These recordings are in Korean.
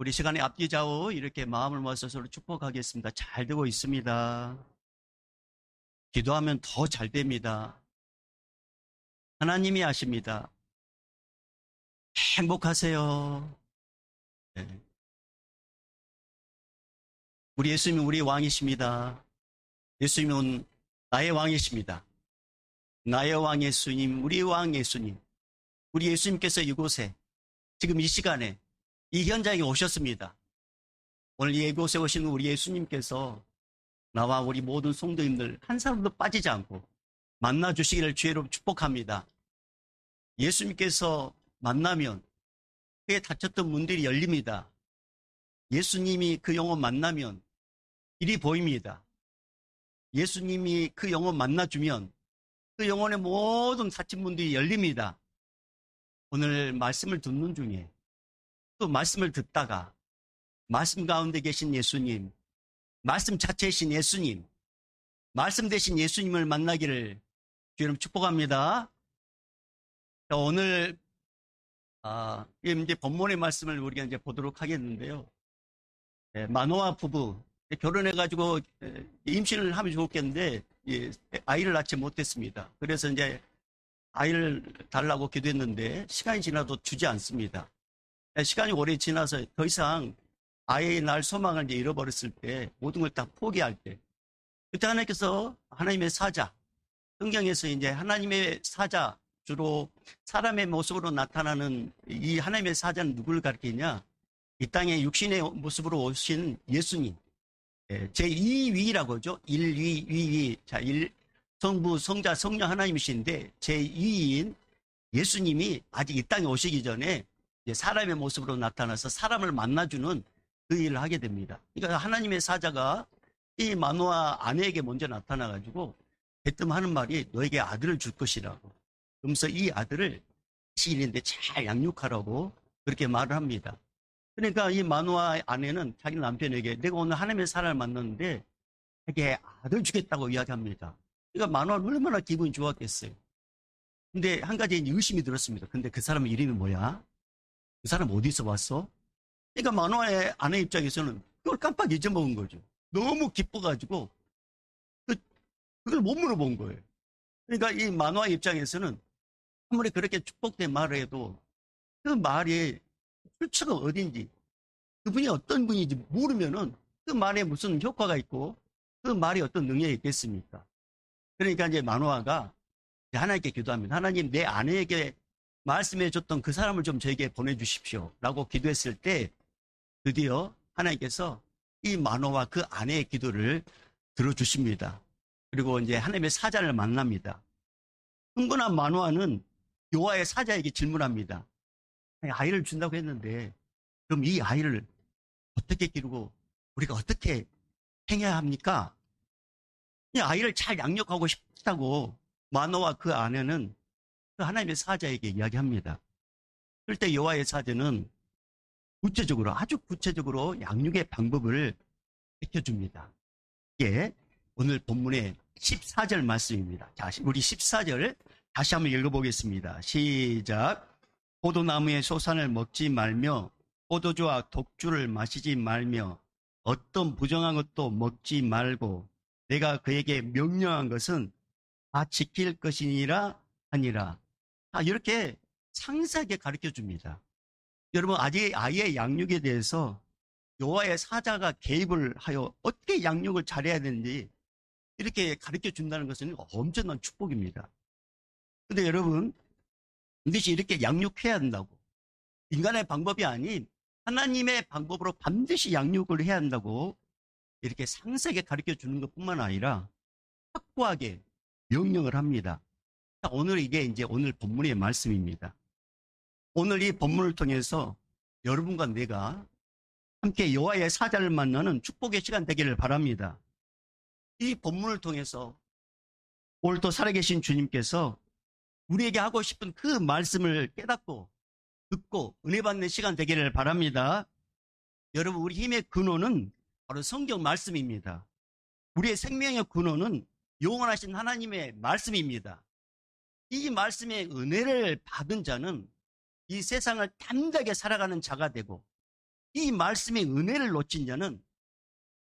우리 시간에 앞뒤 좌우 이렇게 마음을 모아서 서로 축복하겠습니다. 잘 되고 있습니다. 기도하면 더 잘 됩니다. 하나님이 아십니다. 행복하세요. 네. 우리 예수님은 우리 왕이십니다. 예수님은 나의 왕이십니다. 나의 왕 예수님, 우리 왕 예수님. 우리 예수님께서 이곳에 지금 이 시간에 이 현장에 오셨습니다. 오늘 이곳에 오신 우리 예수님께서 나와 우리 모든 성도님들 한 사람도 빠지지 않고 만나 주시기를 주의로 축복합니다. 예수님께서 만나면 그의 닫혔던 문들이 열립니다. 예수님이 그 영혼 만나면 길이 보입니다. 예수님이 그 영혼 만나주면 그 영혼의 모든 닫힌 문들이 열립니다. 오늘 말씀을 듣는 중에 또 말씀을 듣다가 말씀 가운데 계신 예수님, 말씀 자체이신 예수님, 말씀 되신 예수님을 만나기를 주님 축복합니다. 오늘 이제 본문의 말씀을 우리가 이제 보도록 하겠는데요. 마노아 부부 결혼해가지고 임신을 하면 좋겠는데 아이를 낳지 못했습니다. 그래서 이제 아이를 달라고 기도했는데 시간이 지나도 주지 않습니다. 시간이 오래 지나서 더 이상 아이의 낳을 소망을 이제 잃어버렸을 때 모든 걸 다 포기할 때 그때 하나님께서 하나님의 사자, 성경에서 이제 하나님의 사자, 주로 사람의 모습으로 나타나는 이 하나님의 사자는 누구를 가리키냐? 이 땅에 육신의 모습으로 오신 예수님, 제2위라고 하죠. 1위, 위위. 자, 성부, 성자, 성령 하나님이신데 제2위인 예수님이 아직 이 땅에 오시기 전에 이제 사람의 모습으로 나타나서 사람을 만나주는 그 일을 하게 됩니다. 그러니까 하나님의 사자가 이 마노아 아내에게 먼저 나타나가지고 대뜸 하는 말이 너에게 아들을 줄 것이라고. 그러면서 이 아들을 시인인데 잘 양육하라고 그렇게 말을 합니다. 그러니까 이 마노아 아내는 자기 남편에게 내가 오늘 하나님의 사람을 만났는데 자기의 아들 주겠다고 이야기합니다. 그러니까 마노아는 얼마나 기분이 좋았겠어요. 근데 한 가지 의심이 들었습니다. 근데 그 사람 이름이 뭐야? 그 사람 어디서 왔어? 그러니까 마노아의 아내 입장에서는 그걸 깜빡 잊어먹은 거죠. 너무 기뻐가지고 그걸 못 물어본 거예요. 그러니까 이 마노아 입장에서는 아무리 그렇게 축복된 말을 해도 그 말이 출처가 어딘지 그분이 어떤 분인지 모르면은 그 말에 무슨 효과가 있고 그 말이 어떤 능력이 있겠습니까? 그러니까 이제 마노아가 하나님께 기도합니다. 하나님 내 아내에게 말씀해 줬던 그 사람을 좀 저에게 보내주십시오 라고 기도했을 때 드디어 하나님께서 이 마노아와 그 아내의 기도를 들어주십니다. 그리고 이제 하나님의 사자를 만납니다. 흥분한 마노아는 여호와의 사자에게 질문합니다. 아이를 준다고 했는데 그럼 이 아이를 어떻게 기르고 우리가 어떻게 행해야 합니까? 이 아이를 잘 양육하고 싶다고 마노아 그 아내는 그 하나님의 사자에게 이야기합니다. 그럴 때 여호와의 사자는 구체적으로 아주 구체적으로 양육의 방법을 밝혀줍니다. 이게 오늘 본문의 14절 말씀입니다. 자, 우리 14절 다시 한번 읽어보겠습니다. 시작. 포도나무의 소산을 먹지 말며 포도주와 독주를 마시지 말며 어떤 부정한 것도 먹지 말고 내가 그에게 명령한 것은 다 지킬 것이니라 하니라. 이렇게 상세하게 가르쳐줍니다. 여러분 아직 아이의 양육에 대해서 여호와의 사자가 개입을 하여 어떻게 양육을 잘해야 되는지 이렇게 가르쳐 준다는 것은 엄청난 축복입니다. 근데 여러분 반드시 이렇게 양육해야 한다고 인간의 방법이 아닌 하나님의 방법으로 반드시 양육을 해야 한다고 이렇게 상세하게 가르쳐 주는 것뿐만 아니라 확고하게 명령을 합니다. 오늘 이게 이제 오늘 본문의 말씀입니다. 오늘 이 본문을 통해서 여러분과 내가 함께 여호와의 사자를 만나는 축복의 시간 되기를 바랍니다. 이 본문을 통해서 오늘 또 살아계신 주님께서 우리에게 하고 싶은 그 말씀을 깨닫고 듣고 은혜 받는 시간 되기를 바랍니다. 여러분 우리 힘의 근원은 바로 성경 말씀입니다. 우리의 생명의 근원은 영원하신 하나님의 말씀입니다. 이 말씀의 은혜를 받은 자는 이 세상을 담대하게 살아가는 자가 되고 이 말씀의 은혜를 놓친 자는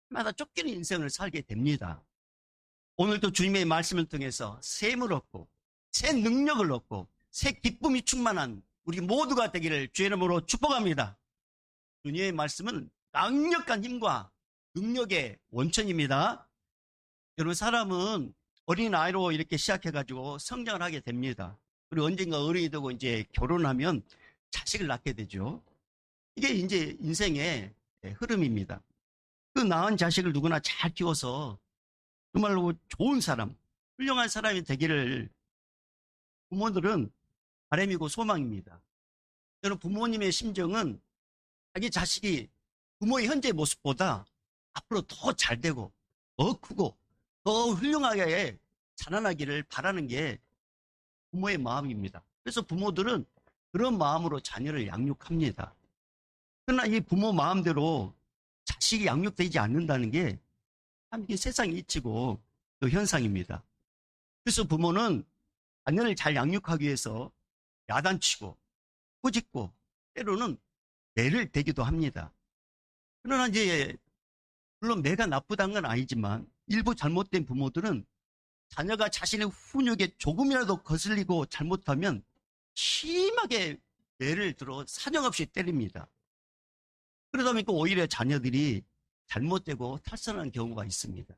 마다 쫓기는 인생을 살게 됩니다. 오늘도 주님의 말씀을 통해서 새 힘을 얻고 새 능력을 얻고 새 기쁨이 충만한 우리 모두가 되기를 주의 이름으로 축복합니다. 주님의 말씀은 강력한 힘과 능력의 원천입니다. 여러분, 사람은 어린아이로 이렇게 시작해가지고 성장을 하게 됩니다. 그리고 언젠가 어른이 되고 이제 결혼하면 자식을 낳게 되죠. 이게 이제 인생의 흐름입니다. 그 낳은 자식을 누구나 잘 키워서 정말로 좋은 사람, 훌륭한 사람이 되기를 부모들은 바람이고 소망입니다. 여러분, 부모님의 심정은 자기 자식이 부모의 현재 모습보다 앞으로 더 잘 되고 더 크고 더 훌륭하게 자라나기를 바라는 게 부모의 마음입니다. 그래서 부모들은 그런 마음으로 자녀를 양육합니다. 그러나 이 부모 마음대로 자식이 양육되지 않는다는 게 참 이게 세상 이치고 또 현상입니다. 그래서 부모는 자녀를 잘 양육하기 위해서 야단치고 꾸짖고 때로는 매를 대기도 합니다. 그러나 이제 물론 매가 나쁘다는 건 아니지만 일부 잘못된 부모들은 자녀가 자신의 훈육에 조금이라도 거슬리고 잘못하면 심하게 매를 들어 사정없이 때립니다. 그러다 보니까 오히려 자녀들이 잘못되고 탈선하는 경우가 있습니다.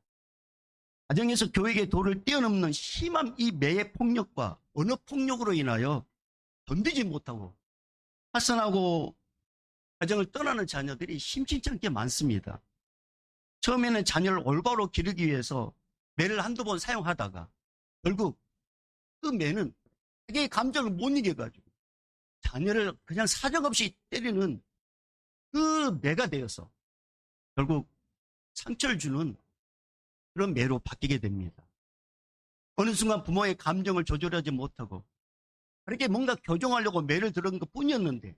가정에서 교육의 도를 뛰어넘는 심한 이 매의 폭력과 언어 폭력으로 인하여 견디지 못하고 탈선하고 가정을 떠나는 자녀들이 심심치 않게 많습니다. 처음에는 자녀를 올바로 기르기 위해서 매를 한두 번 사용하다가 결국 그 매는 자기의 감정을 못 이겨가지고 자녀를 그냥 사정없이 때리는 그 매가 되어서 결국 상처를 주는 그런 매로 바뀌게 됩니다. 어느 순간 부모의 감정을 조절하지 못하고 그렇게 뭔가 교정하려고 매를 들은 것 뿐이었는데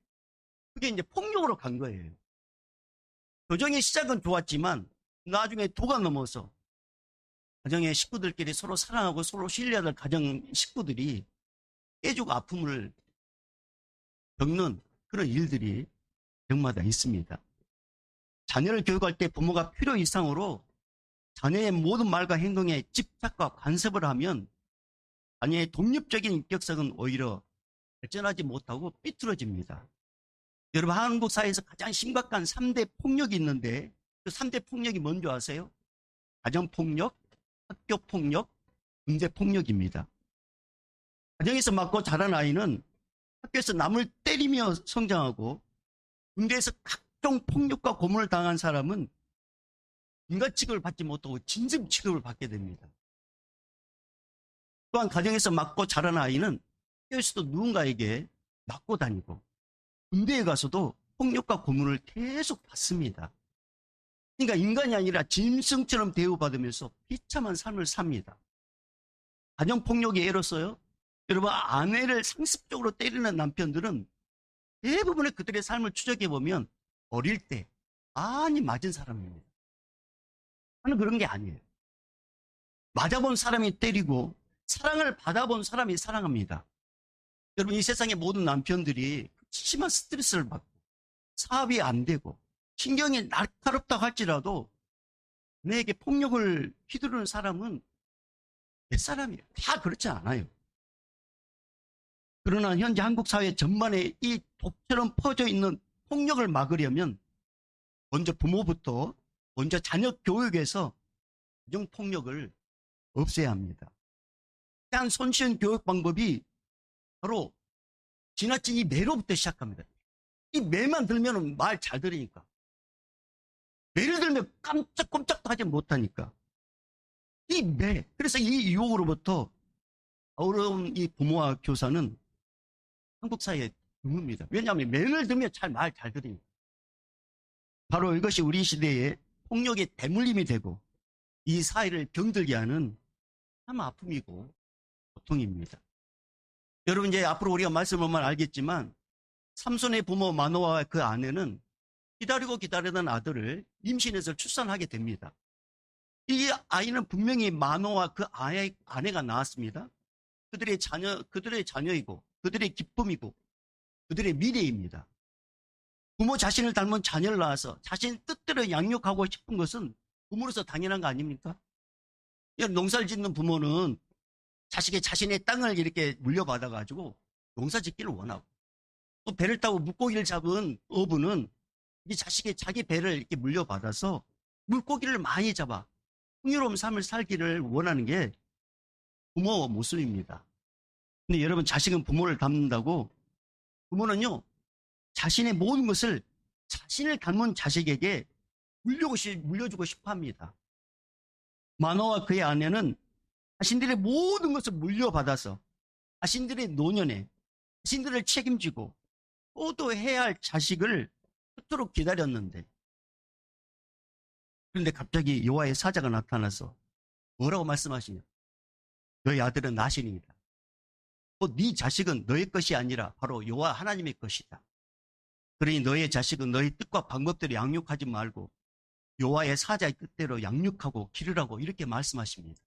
그게 이제 폭력으로 간 거예요. 교정의 시작은 좋았지만 나중에 도가 넘어서 가정의 식구들끼리 서로 사랑하고 서로 신뢰하는 가정 식구들이 깨지고 아픔을 겪는 그런 일들이 병마다 있습니다. 자녀를 교육할 때 부모가 필요 이상으로 자녀의 모든 말과 행동에 집착과 간섭을 하면 자녀의 독립적인 인격성은 오히려 발전하지 못하고 삐뚤어집니다. 여러분, 한국 사회에서 가장 심각한 3대 폭력이 있는데 그 3대 폭력이 뭔지 아세요? 가정폭력, 학교폭력, 군대폭력입니다. 가정에서 맞고 자란 아이는 학교에서 남을 때리며 성장하고 군대에서 각종 폭력과 고문을 당한 사람은 인간 취급을 받지 못하고 진심 취급을 받게 됩니다. 또한 가정에서 맞고 자란 아이는 학교에서도 누군가에게 맞고 다니고 군대에 가서도 폭력과 고문을 계속 받습니다. 그러니까 인간이 아니라 짐승처럼 대우받으면서 비참한 삶을 삽니다. 가정폭력의 예로서요. 여러분, 아내를 상습적으로 때리는 남편들은 대부분의 그들의 삶을 추적해보면 어릴 때 많이 맞은 사람입니다. 나는 그런 게 아니에요. 맞아본 사람이 때리고 사랑을 받아본 사람이 사랑합니다. 여러분, 이 세상의 모든 남편들이 심한 스트레스를 받고 사업이 안 되고 신경이 날카롭다고 할지라도 내게 폭력을 휘두르는 사람은 몇 사람이에요. 다 그렇지 않아요. 그러나 현재 한국 사회 전반에 이 독처럼 퍼져 있는 폭력을 막으려면 먼저 부모부터 먼저 자녀 교육에서 가정폭력을 없애야 합니다. 가장 손쉬운 교육 방법이 바로 지나친 이 매로부터 시작합니다. 이 매만 들면 말 잘 들으니까. 매를 들면 깜짝깜짝도 하지 못하니까. 이 매, 그래서 이 유혹으로부터 어려운 이 부모와 교사는 한국 사회에 드뭅니다. 왜냐하면 매를 들면 말 잘 들으니까. 바로 이것이 우리 시대의 폭력의 대물림이 되고 이 사회를 병들게 하는 참 아픔이고 고통입니다. 여러분, 이제 앞으로 우리가 말씀을 보면 알겠지만 삼손의 부모 마노아와 그 아내는 기다리고 기다리던 아들을 임신해서 출산하게 됩니다. 이 아이는 분명히 마노아 그 아내가 낳았습니다. 그들의 자녀이고 그들의 기쁨이고 그들의 미래입니다. 부모 자신을 닮은 자녀를 낳아서 자신 뜻대로 양육하고 싶은 것은 부모로서 당연한 거 아닙니까? 농사를 짓는 부모는 자신의 땅을 이렇게 물려받아가지고 농사 짓기를 원하고, 또 배를 타고 물고기를 잡은 어부는 이 자기 배를 이렇게 물려받아서 물고기를 많이 잡아 풍요로운 삶을 살기를 원하는 게 부모 모습입니다. 근데 여러분, 자식은 부모를 닮는다고, 부모는요, 자신의 모든 것을 자신을 닮은 자식에게 물려주고 싶어 합니다. 마노아와 그의 아내는 자신들의 모든 것을 물려받아서 자신들의 노년에 자신들을 책임지고 효도해야 할 자식을 그토록 기다렸는데, 그런데 갑자기 여호와의 사자가 나타나서 뭐라고 말씀하시냐? 너희 아들은 나신이다. 네 자식은 너의 것이 아니라 바로 여호와 하나님의 것이다. 그러니 너의 자식은 너희 뜻과 방법대로 양육하지 말고 여호와의 사자의 뜻대로 양육하고 기르라고, 이렇게 말씀하십니다.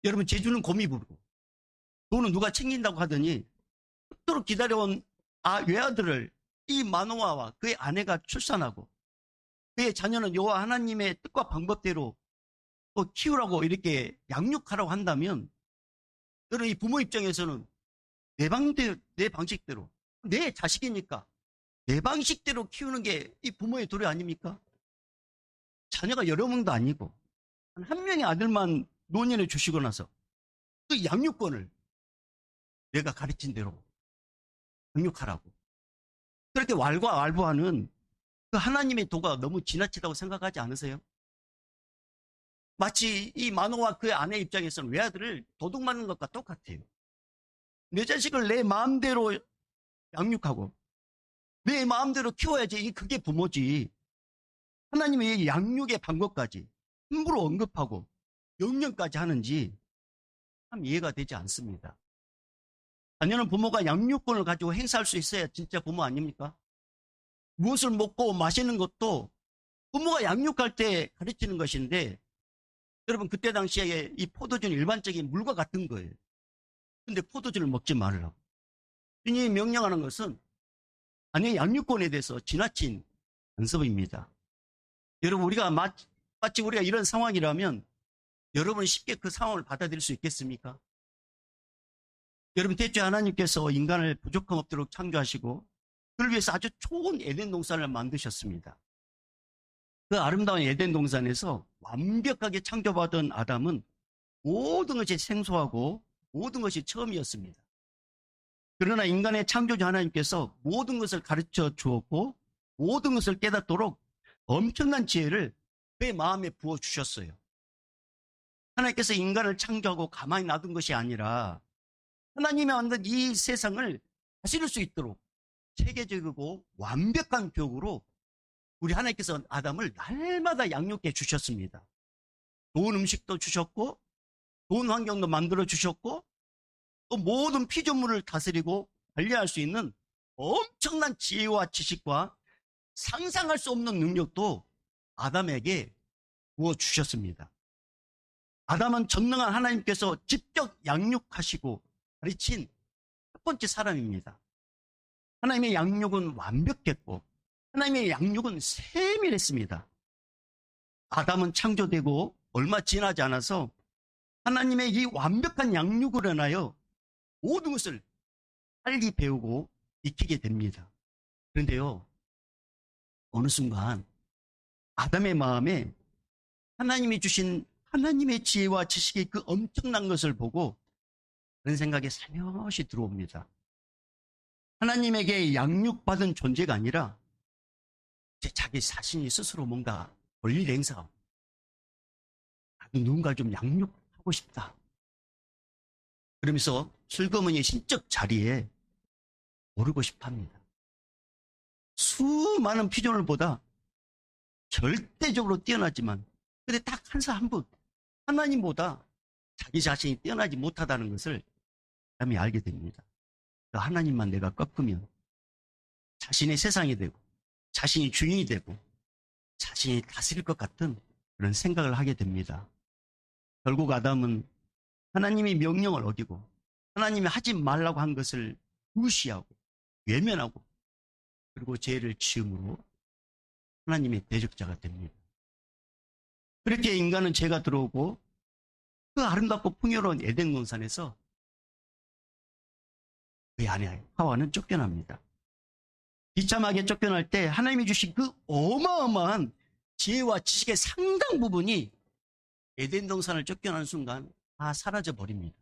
여러분, 제주는 곰이 부르고 너는 누가 챙긴다고 하더니 그토록 기다려온 외아들을 이 마노아와 그의 아내가 출산하고 그의 자녀는 여호와 하나님의 뜻과 방법대로 또 키우라고, 이렇게 양육하라고 한다면, 여러분, 이 부모 입장에서는 내 방식대로, 내 자식이니까 내 방식대로 키우는 게 이 부모의 도리 아닙니까? 자녀가 여러 명도 아니고 한 명의 아들만 노년에 주시고 나서 그 양육권을 내가 가르친 대로 양육하라고, 그렇게 왈가왈부하는 그 하나님의 도가 너무 지나치다고 생각하지 않으세요? 마치 이 마노와 그의 아내 입장에서는 외아들을 도둑맞는 것과 똑같아요. 내 자식을 내 마음대로 양육하고 내 마음대로 키워야지, 그게 부모지. 하나님의 양육의 방법까지 함부로 언급하고 명령까지 하는지 참 이해가 되지 않습니다. 자녀는 부모가 양육권을 가지고 행사할 수 있어야 진짜 부모 아닙니까? 무엇을 먹고 마시는 것도 부모가 양육할 때 가르치는 것인데, 여러분, 그때 당시에 이 포도주는 일반적인 물과 같은 거예요. 근데 포도주를 먹지 말라고 주님이 명령하는 것은 아내의 양육권에 대해서 지나친 간섭입니다. 여러분, 마치 우리가 이런 상황이라면 여러분이 쉽게 그 상황을 받아들일 수 있겠습니까? 여러분, 대체 하나님께서 인간을 부족함 없도록 창조하시고 그를 위해서 아주 좋은 에덴 동산을 만드셨습니다. 그 아름다운 에덴 동산에서 완벽하게 창조받은 아담은 모든 것이 생소하고 모든 것이 처음이었습니다. 그러나 인간의 창조주 하나님께서 모든 것을 가르쳐 주었고 모든 것을 깨닫도록 엄청난 지혜를 그의 마음에 부어주셨어요. 하나님께서 인간을 창조하고 가만히 놔둔 것이 아니라 하나님이 만든 이 세상을 다스릴 수 있도록 체계적이고 완벽한 교육으로 우리 하나님께서 아담을 날마다 양육해 주셨습니다. 좋은 음식도 주셨고 좋은 환경도 만들어 주셨고 또 모든 피조물을 다스리고 관리할 수 있는 엄청난 지혜와 지식과 상상할 수 없는 능력도 아담에게 부어주셨습니다. 아담은 전능한 하나님께서 직접 양육하시고 가르친 첫 번째 사람입니다. 하나님의 양육은 완벽했고 하나님의 양육은 세밀했습니다. 아담은 창조되고 얼마 지나지 않아서 하나님의 이 완벽한 양육을 인하여 모든 것을 빨리 배우고 익히게 됩니다. 그런데요, 어느 순간 아담의 마음에 하나님이 주신 하나님의 지혜와 지식의 그 엄청난 것을 보고 그런 생각이 살며시 들어옵니다. 하나님에게 양육받은 존재가 아니라 자기 자신이 스스로 뭔가 권리를 행사하고 나도 누군가를 좀 양육하고 싶다. 그러면서 슬그머니 신적 자리에 오르고 싶어 합니다. 수많은 피조물보다 절대적으로 뛰어나지만 근데 딱 한 분, 하나님보다 자기 자신이 뛰어나지 못하다는 것을 사람이 알게 됩니다. 그 하나님만 내가 꺾으면 자신의 세상이 되고 자신이 주인이 되고 자신이 다스릴 것 같은 그런 생각을 하게 됩니다. 결국 아담은 하나님의 명령을 어기고 하나님이 하지 말라고 한 것을 무시하고 외면하고 그리고 죄를 지음으로 하나님의 대적자가 됩니다. 그렇게 인간은 죄가 들어오고 그 아름답고 풍요로운 에덴 동산에서 그 안에 하와는 쫓겨납니다. 비참하게 쫓겨날 때 하나님이 주신 그 어마어마한 지혜와 지식의 상당 부분이 에덴 동산을 쫓겨나는 순간 다 사라져 버립니다.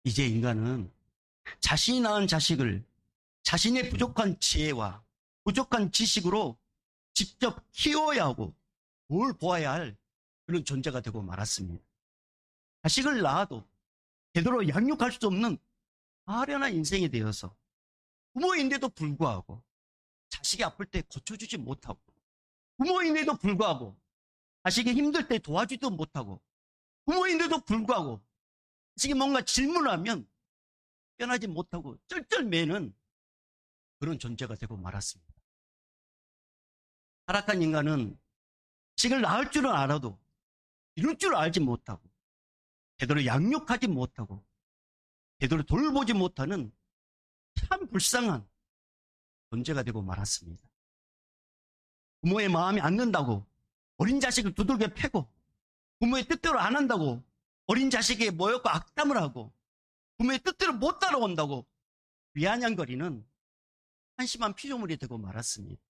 이제 인간은 자신이 낳은 자식을 자신의 부족한 지혜와 부족한 지식으로 직접 키워야 하고 뭘 보아야 할 그런 존재가 되고 말았습니다. 자식을 낳아도 제대로 양육할 수 없는 아련한 인생이 되어서 부모인데도 불구하고 자식이 아플 때 고쳐주지 못하고 부모인데도 불구하고 자식이 힘들 때 도와주지도 못하고 부모인데도 불구하고 자식이 뭔가 질문을 하면 변하지 못하고 쩔쩔매는 그런 존재가 되고 말았습니다. 타락한 인간은 자식을 낳을 줄은 알아도 이룰 줄 알지 못하고 제대로 양육하지 못하고 제대로 돌보지 못하는 참 불쌍한 존재가 되고 말았습니다. 부모의 마음이 안 든다고 어린 자식을 두들겨 패고 부모의 뜻대로 안 한다고 어린 자식에게 모욕과 악담을 하고 부모의 뜻대로 못 따라온다고 비아냥거리는 한심한 피조물이 되고 말았습니다.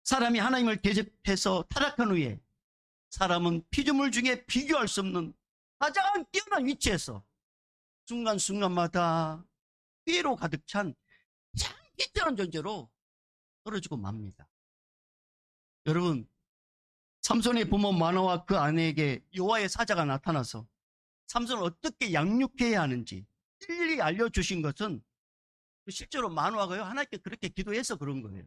사람이 하나님을 대적해서 타락한 후에 사람은 피조물 중에 비교할 수 없는 가장 뛰어난 위치에서 순간순간마다 피해로 가득 찬 참 비참한 존재로 떨어지고 맙니다. 여러분, 삼손의 부모 마노아와 그 아내에게 여호와의 사자가 나타나서 삼손을 어떻게 양육해야 하는지 일일이 알려주신 것은 실제로 마노아가요 하나님께 그렇게 기도해서 그런 거예요.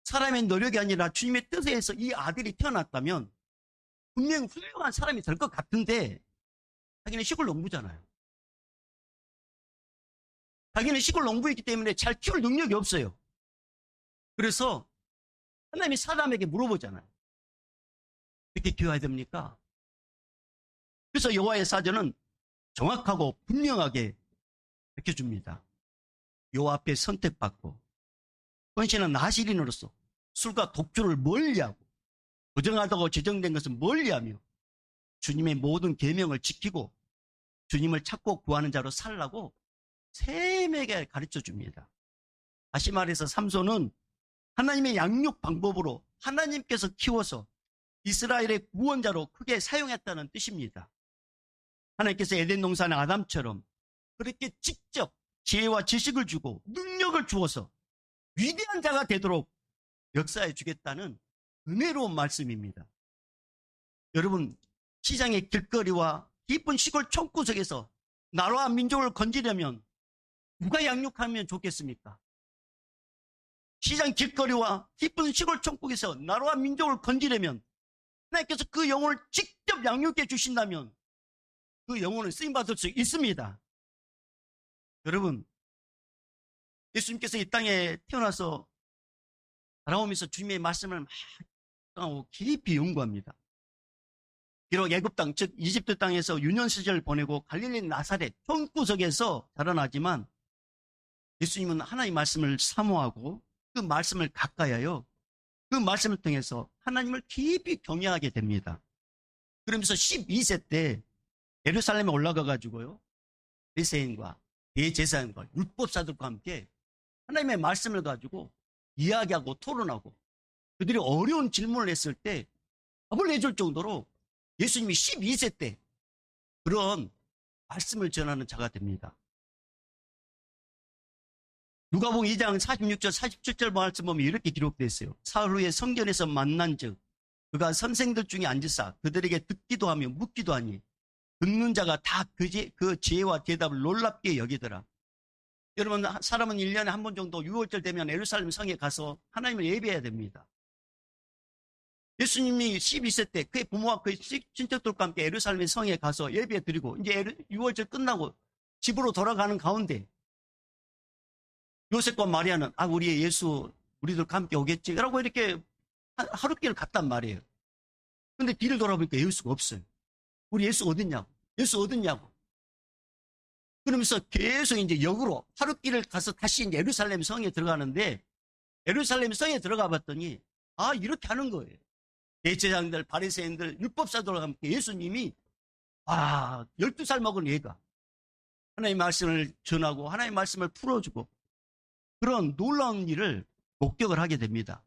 사람의 노력이 아니라 주님의 뜻에 의해서 이 아들이 태어났다면 분명 훌륭한 사람이 될 것 같은데 자기는 시골 농부잖아요. 자기는 시골 농부이기 때문에 잘 키울 능력이 없어요. 그래서 하나님이 사람에게 물어보잖아요. 어떻게 키워야 됩니까? 그래서 여호와의 사자는 정확하고 분명하게 밝혀줍니다. 여호와 앞에 선택받고 헌신한 나시린으로서 술과 독주를 멀리하고 부정하다고 지정된 것은 멀리하며 주님의 모든 계명을 지키고 주님을 찾고 구하는 자로 살라고 셈에게 가르쳐줍니다. 다시 말해서 삼손은 하나님의 양육 방법으로 하나님께서 키워서 이스라엘의 구원자로 크게 사용했다는 뜻입니다. 하나님께서 에덴 동산의 아담처럼 그렇게 직접 지혜와 지식을 주고 능력을 주어서 위대한 자가 되도록 역사해 주겠다는 은혜로운 말씀입니다. 여러분, 시장의 길거리와 깊은 시골 총구석에서 나라와 민족을 건지려면 누가 양육하면 좋겠습니까? 시장 길거리와 깊은 시골 총국에서 나라와 민족을 건지려면 하나님께서 그 영혼을 직접 양육해 주신다면 그 영혼을 쓰임받을 수 있습니다. 여러분, 예수님께서 이 땅에 태어나서 살아오면서 주님의 말씀을 막 깊이 연구합니다. 비록 애굽 땅, 즉 이집트 땅에서 유년 시절을 보내고 갈릴리 나사렛 총구석에서 자라나지만 예수님은 하나님의 말씀을 사모하고 그 말씀을 가까이하여 그 말씀을 통해서 하나님을 깊이 경외하게 됩니다. 그러면서 12세 때 예루살렘에 올라가 가지고요, 바리새인과 대제사장과 율법사들과 함께 하나님의 말씀을 가지고 이야기하고 토론하고 그들이 어려운 질문을 했을 때 답을 내줄 정도로 예수님이 12세 때 그런 말씀을 전하는 자가 됩니다. 누가복음 2장 46절 47절 말씀 보면 이렇게 기록되어 있어요. 사흘 후에 성전에서 만난즉 그가 선생들 중에 앉으사 그들에게 듣기도 하며 묻기도 하니 듣는 자가 다 그 지혜와 대답을 놀랍게 여기더라. 여러분, 사람은 1년에 한 번 정도 6월절 되면 예루살렘 성에 가서 하나님을 예배해야 됩니다. 예수님이 12세 때 그의 부모와 그의 친척들과 함께 예루살렘 성에 가서 예배 드리고 이제 6월절 끝나고 집으로 돌아가는 가운데 요셉과 마리아는 우리의 예수 우리들과 함께 오겠지 라고 이렇게 하룻길을 갔단 말이에요. 근데 뒤를 돌아보니까 예수가 없어요. 우리 예수 어딨냐고. 예수 어딨냐고. 그러면서 계속 이제 역으로 하룻길을 가서 다시 이제 예루살렘 성에 들어가는데, 예루살렘 성에 들어가 봤더니 이렇게 하는 거예요. 대제사장들, 바리새인들, 율법사들과 함께 예수님이 12살 먹은 애가 하나님의 말씀을 전하고 하나님의 말씀을 풀어주고 그런 놀라운 일을 목격을 하게 됩니다.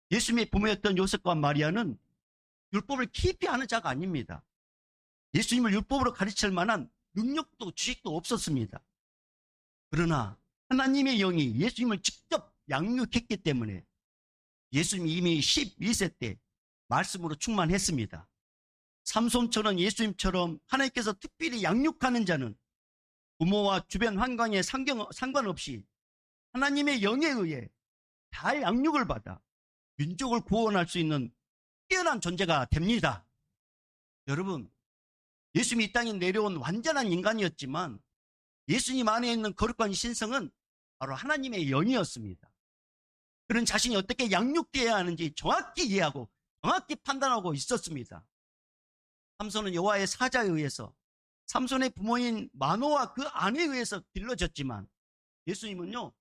예수님의 부모였던 요셉과 마리아는 율법을 깊이 아는 자가 아닙니다. 예수님을 율법으로 가르칠 만한 능력도 지식도 없었습니다. 그러나 하나님의 영이 예수님을 직접 양육했기 때문에 예수님이 이미 12세 때 말씀으로 충만했습니다. 삼손처럼 예수님처럼 하나님께서 특별히 양육하는 자는 부모와 주변 환경에 상관없이 하나님의 영에 의해 잘 양육을 받아 민족을 구원할 수 있는 뛰어난 존재가 됩니다. 여러분, 예수님이 이 땅에 내려온 완전한 인간이었지만 예수님 안에 있는 거룩한 신성은 바로 하나님의 영이었습니다. 그런 자신이 어떻게 양육되어야 하는지 정확히 이해하고 정확히 판단하고 있었습니다. 삼손은 여호와의 사자에 의해서 삼손의 부모인 마노와 그 아내에 의해서 길러졌지만 예수님은요,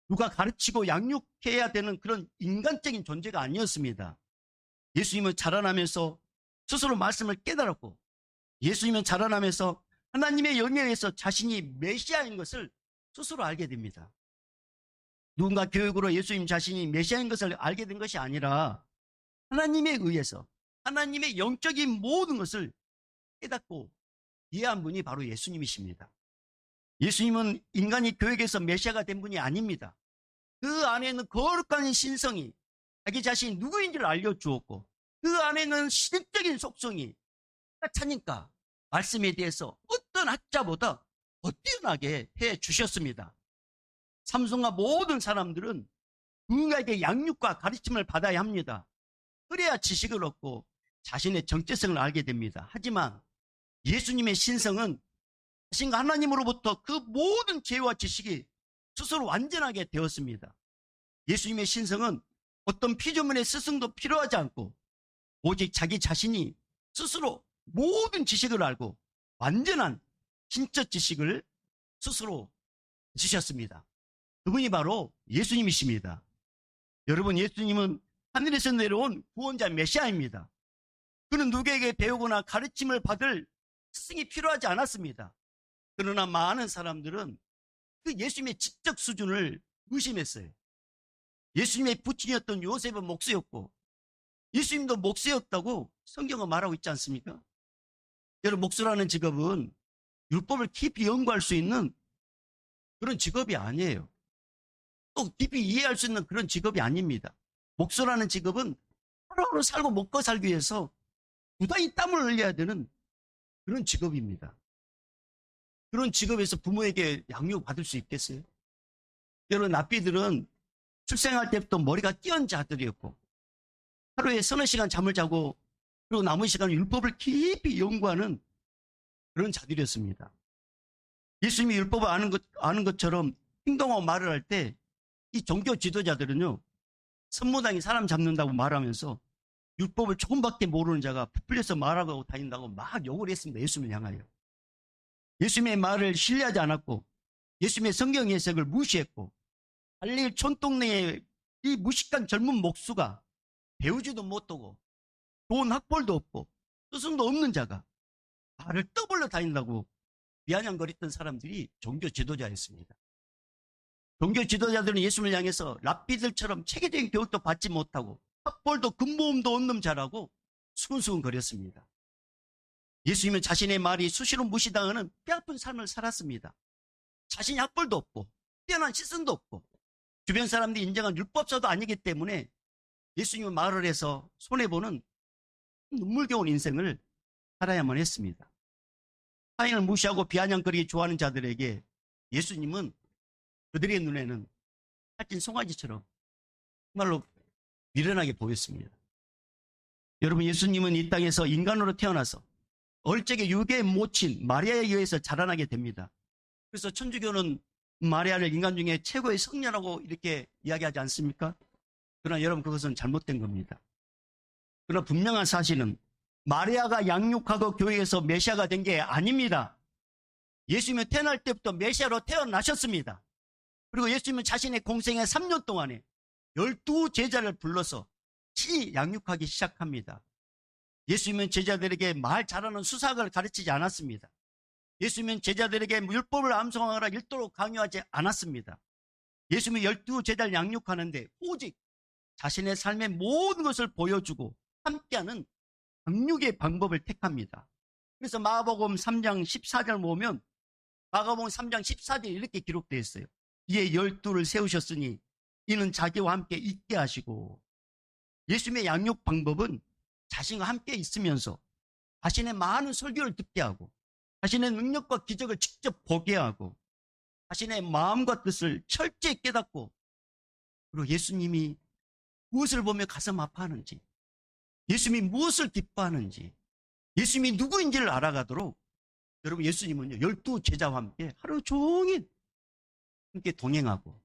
누가 가르치고 양육해야 되는 그런 인간적인 존재가 아니었습니다. 예수님은 자라나면서 스스로 말씀을 깨달았고 예수님은 자라나면서 하나님의 영에 의해서 자신이 메시아인 것을 스스로 알게 됩니다. 누군가 교육으로 예수님 자신이 메시아인 것을 알게 된 것이 아니라 하나님에 의해서 하나님의 영적인 모든 것을 깨닫고 이해한 분이 바로 예수님이십니다. 예수님은 인간이 교육에서 메시아가 된 분이 아닙니다. 그 안에는 거룩한 신성이 자기 자신이 누구인지를 알려주었고 그 안에는 신적인 속성이 차니까 말씀에 대해서 어떤 학자보다 더 뛰어나게 해주셨습니다. 삼손과 모든 사람들은 누군가에게 양육과 가르침을 받아야 합니다. 그래야 지식을 얻고 자신의 정체성을 알게 됩니다. 하지만 예수님의 신성은 자신과 하나님으로부터 그 모든 지혜와 지식이 스스로 완전하게 되었습니다. 예수님의 신성은 어떤 피조물의 스승도 필요하지 않고 오직 자기 자신이 스스로 모든 지식을 알고 완전한 신적 지식을 스스로 주셨습니다. 그분이 바로 예수님이십니다. 여러분, 예수님은 하늘에서 내려온 구원자 메시아입니다. 그는 누구에게 배우거나 가르침을 받을 스승이 필요하지 않았습니다. 그러나 많은 사람들은 그 예수님의 지적 수준을 의심했어요. 예수님의 부친이었던 요셉은 목수였고 예수님도 목수였다고 성경은 말하고 있지 않습니까? 여러분, 목수라는 직업은 율법을 깊이 연구할 수 있는 그런 직업이 아니에요. 또 깊이 이해할 수 있는 그런 직업이 아닙니다. 목수라는 직업은 하루하루 살고 먹고 살기 위해서 무단히 땀을 흘려야 되는 그런 직업입니다. 그런 직업에서 부모에게 양육받을 수 있겠어요? 여러분, 납비들은 출생할 때부터 머리가 띄언 자들이었고 하루에 서너 시간 잠을 자고 그리고 남은 시간은 율법을 깊이 연구하는 그런 자들이었습니다. 예수님이 율법을 아는 것처럼 행동하고 말을 할 때 이 종교 지도자들은요, 선무당이 사람 잡는다고 말하면서 율법을 조금밖에 모르는 자가 부풀려서 말하고 다닌다고 막 욕을 했습니다. 예수님을 향하여. 예수님의 말을 신뢰하지 않았고 예수님의 성경 해석을 무시했고 갈릴리 촌동네에 이 무식한 젊은 목수가 배우지도 못하고 좋은 학벌도 없고 스승도 없는 자가 말을 떠벌려 다닌다고 비아냥거렸던 사람들이 종교 지도자였습니다. 종교 지도자들은 예수님을 향해서 랍비들처럼 체계적인 교육도 받지 못하고 학벌도 근모음도 없는 자라고 수근수근 거렸습니다. 예수님은 자신의 말이 수시로 무시당하는 뼈아픈 삶을 살았습니다. 자신이 학벌도 없고 뛰어난 시선도 없고 주변 사람들이 인정한 율법사도 아니기 때문에 예수님은 말을 해서 손해보는 눈물겨운 인생을 살아야만 했습니다. 타인을 무시하고 비아냥거리기 좋아하는 자들에게 예수님은 그들의 눈에는 살찐 송아지처럼 정말로 미련하게 보였습니다. 여러분, 예수님은 이 땅에서 인간으로 태어나서 얼적의 유괴의 모친 마리아에 의해서 자라나게 됩니다. 그래서 천주교는 마리아를 인간 중에 최고의 성녀라고 이렇게 이야기하지 않습니까? 그러나 여러분, 그것은 잘못된 겁니다. 그러나 분명한 사실은 마리아가 양육하고 교회에서 메시아가 된 게 아닙니다. 예수님은 태어날 때부터 메시아로 태어나셨습니다. 그리고 예수님은 자신의 공생의 3년 동안에 12제자를 불러서 친히 양육하기 시작합니다. 예수님은 제자들에게 말 잘하는 수사학을 가르치지 않았습니다. 예수님은 제자들에게 율법을 암송하라 일도로 강요하지 않았습니다. 예수님은 12제자를 양육하는데 오직 자신의 삶의 모든 것을 보여주고 함께하는 양육의 방법을 택합니다. 그래서 마가복음 3장 14절 보면 마가복음 3장 14절에 이렇게 기록되어 있어요. 이에 12를 세우셨으니 이는 자기와 함께 있게 하시고. 예수님의 양육 방법은 자신과 함께 있으면서 자신의 많은 설교를 듣게 하고 자신의 능력과 기적을 직접 보게 하고 자신의 마음과 뜻을 철저히 깨닫고 그리고 예수님이 무엇을 보며 가슴 아파하는지 예수님이 무엇을 기뻐하는지 예수님이 누구인지를 알아가도록 여러분 예수님은요 12제자와 함께 하루 종일 함께 동행하고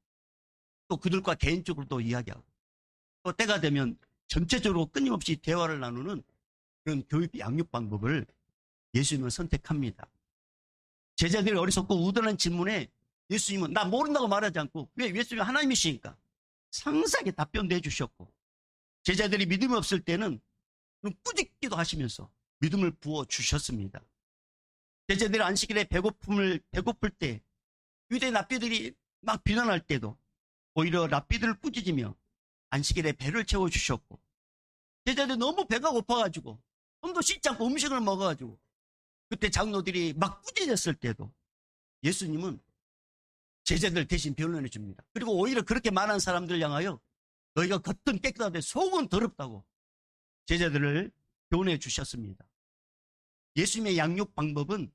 또 그들과 개인적으로도 이야기하고 또 때가 되면 전체적으로 끊임없이 대화를 나누는 그런 교육 양육 방법을 예수님은 선택합니다. 제자들이 어리석고 우둔한 질문에 예수님은 나 모른다고 말하지 않고 왜 예수님이 하나님이시니까 상세하게 답변도 해주셨고 제자들이 믿음이 없을 때는 꾸짖기도 하시면서 믿음을 부어주셨습니다. 제자들이 안식일에 배고플 때 유대 랍비들이 막 비난할 때도 오히려 랍비들을 꾸짖으며 안식일에 배를 채워주셨고 제자들이 너무 배가 고파가지고 손도 씻지 않고 음식을 먹어가지고 그때 장로들이 막 꾸짖었을 때도 예수님은 제자들 대신 변론해 줍니다. 그리고 오히려 그렇게 많은 사람들 향하여 너희가 겉은 깨끗하되 속은 더럽다고 제자들을 교훈해 주셨습니다. 예수님의 양육 방법은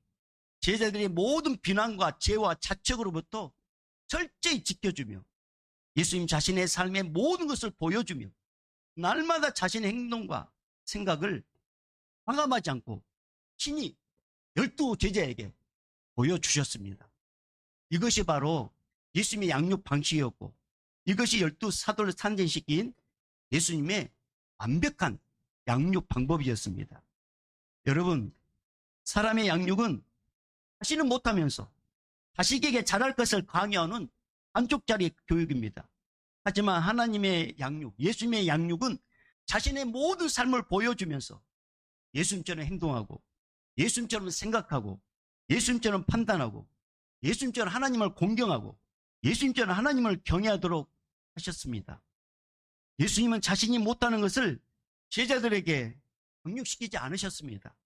제자들의 모든 비난과 죄와 자책으로부터 철저히 지켜주며 예수님 자신의 삶의 모든 것을 보여주며 날마다 자신의 행동과 생각을 과감하지 않고 친히 12제자에게 보여주셨습니다. 이것이 바로 예수님의 양육 방식이었고 이것이 12사도를 탄생시킨 예수님의 완벽한 양육 방법이었습니다. 여러분, 사람의 양육은 자신은 못하면서 자식에게 잘할 것을 강요하는 한쪽짜리 교육입니다. 하지만 하나님의 양육, 예수님의 양육은 자신의 모든 삶을 보여주면서 예수님처럼 행동하고 예수님처럼 생각하고 예수님처럼 판단하고 예수님처럼 하나님을 공경하고 예수님처럼 하나님을 경외하도록 하셨습니다. 예수님은 자신이 못하는 것을 제자들에게 양육시키지 않으셨습니다.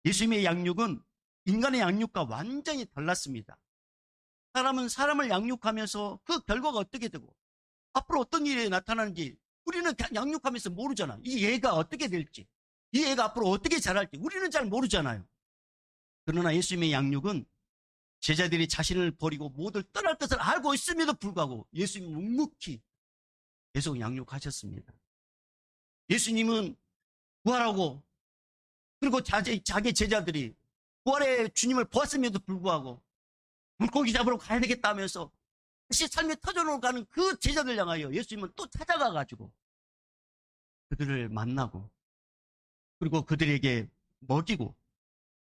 예수님의 양육은 인간의 양육과 완전히 달랐습니다. 사람은 사람을 양육하면서 그 결과가 어떻게 되고 앞으로 어떤 일이 나타나는지 우리는 그냥 양육하면서 모르잖아. 이 애가 어떻게 될지 이 애가 앞으로 어떻게 자랄지 우리는 잘 모르잖아요. 그러나 예수님의 양육은 제자들이 자신을 버리고 모두 떠날 것을 알고 있음에도 불구하고 예수님은 묵묵히 계속 양육하셨습니다. 예수님은 부활하고 그리고 자기 제자들이 부활의 주님을 보았음에도 불구하고 물고기 잡으러 가야 되겠다 하면서 다시 삶의 터전으로 가는 그 제자들 향하여 예수님은 또 찾아가가지고 그들을 만나고 그리고 그들에게 먹이고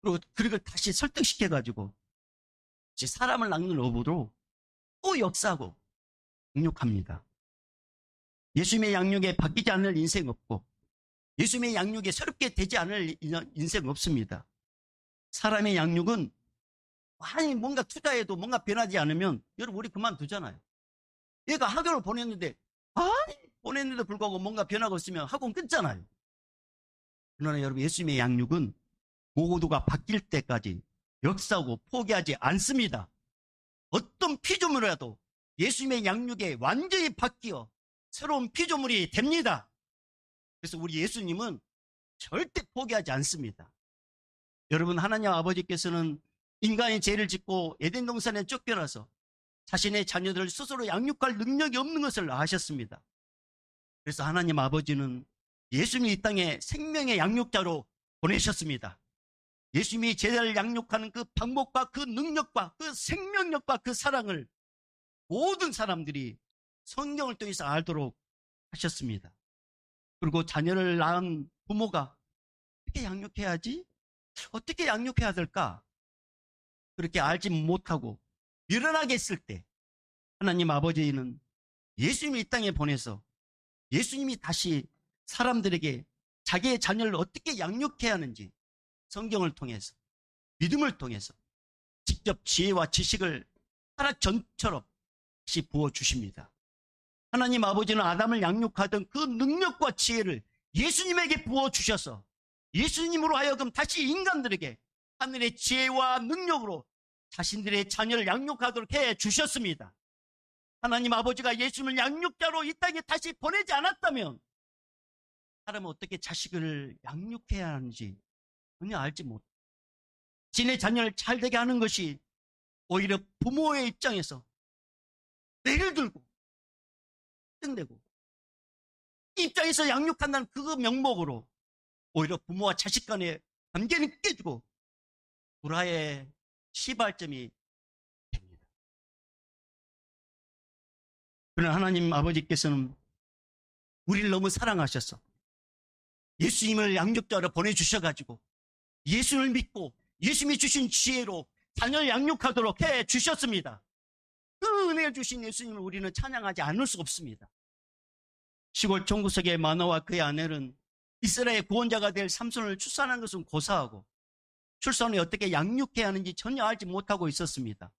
그리고 그를 다시 설득시켜가지고 사람을 낚는 어부로 또 역사하고 양육합니다. 예수님의 양육에 바뀌지 않을 인생 없고 예수님의 양육에 새롭게 되지 않을 인생 없습니다. 사람의 양육은 아니 뭔가 투자해도 뭔가 변하지 않으면 여러분 우리 그만두잖아요. 얘가 학교를 보냈는데 불구하고 뭔가 변화가 없으면 학원 끊잖아요. 그러나 여러분 예수님의 양육은 모두가 바뀔 때까지 역사하고 포기하지 않습니다. 어떤 피조물이라도 예수님의 양육에 완전히 바뀌어 새로운 피조물이 됩니다. 그래서 우리 예수님은 절대 포기하지 않습니다. 여러분 하나님 아버지께서는 인간이 죄를 짓고 에덴 동산에 쫓겨나서 자신의 자녀들을 스스로 양육할 능력이 없는 것을 아셨습니다. 그래서 하나님 아버지는 예수님이 이 땅에 생명의 양육자로 보내셨습니다. 예수님이 제자를 양육하는 그 방법과 그 능력과 그 생명력과 그 사랑을 모든 사람들이 성경을 통해서 알도록 하셨습니다. 그리고 자녀를 낳은 부모가 어떻게 양육해야지? 어떻게 양육해야 될까? 그렇게 알지 못하고 미련하게 했을 때 하나님 아버지는 예수님을 이 땅에 보내서 예수님이 다시 사람들에게 자기의 자녀를 어떻게 양육해야 하는지 성경을 통해서 믿음을 통해서 직접 지혜와 지식을 타락전처럼 다시 부어주십니다. 하나님 아버지는 아담을 양육하던 그 능력과 지혜를 예수님에게 부어주셔서 예수님으로 하여금 다시 인간들에게 하늘의 지혜와 능력으로 자신들의 자녀를 양육하도록 해주셨습니다. 하나님 아버지가 예수님을 양육자로 이 땅에 다시 보내지 않았다면 사람은 어떻게 자식을 양육해야 하는지 전혀 알지 못해요. 자신의 자녀를 잘되게 하는 것이 오히려 부모의 입장에서 뇌를 들고 걱정되고 이 입장에서 양육한다는 그 명목으로 오히려 부모와 자식 간의 관계는 깨지고 불화의 시발점이 됩니다. 그러나 하나님 아버지께서는 우리를 너무 사랑하셔서 예수님을 양육자로 보내주셔가지고 예수를 믿고 예수님이 주신 지혜로 자녀를 양육하도록 해주셨습니다. 그 은혜를 주신 예수님을 우리는 찬양하지 않을 수 없습니다. 시골 종구석의 마노아와 그의 아내는 이스라엘 구원자가 될 삼손을 출산한 것은 고사하고 출산 후에 어떻게 양육해야 하는지 전혀 알지 못하고 있었습니다.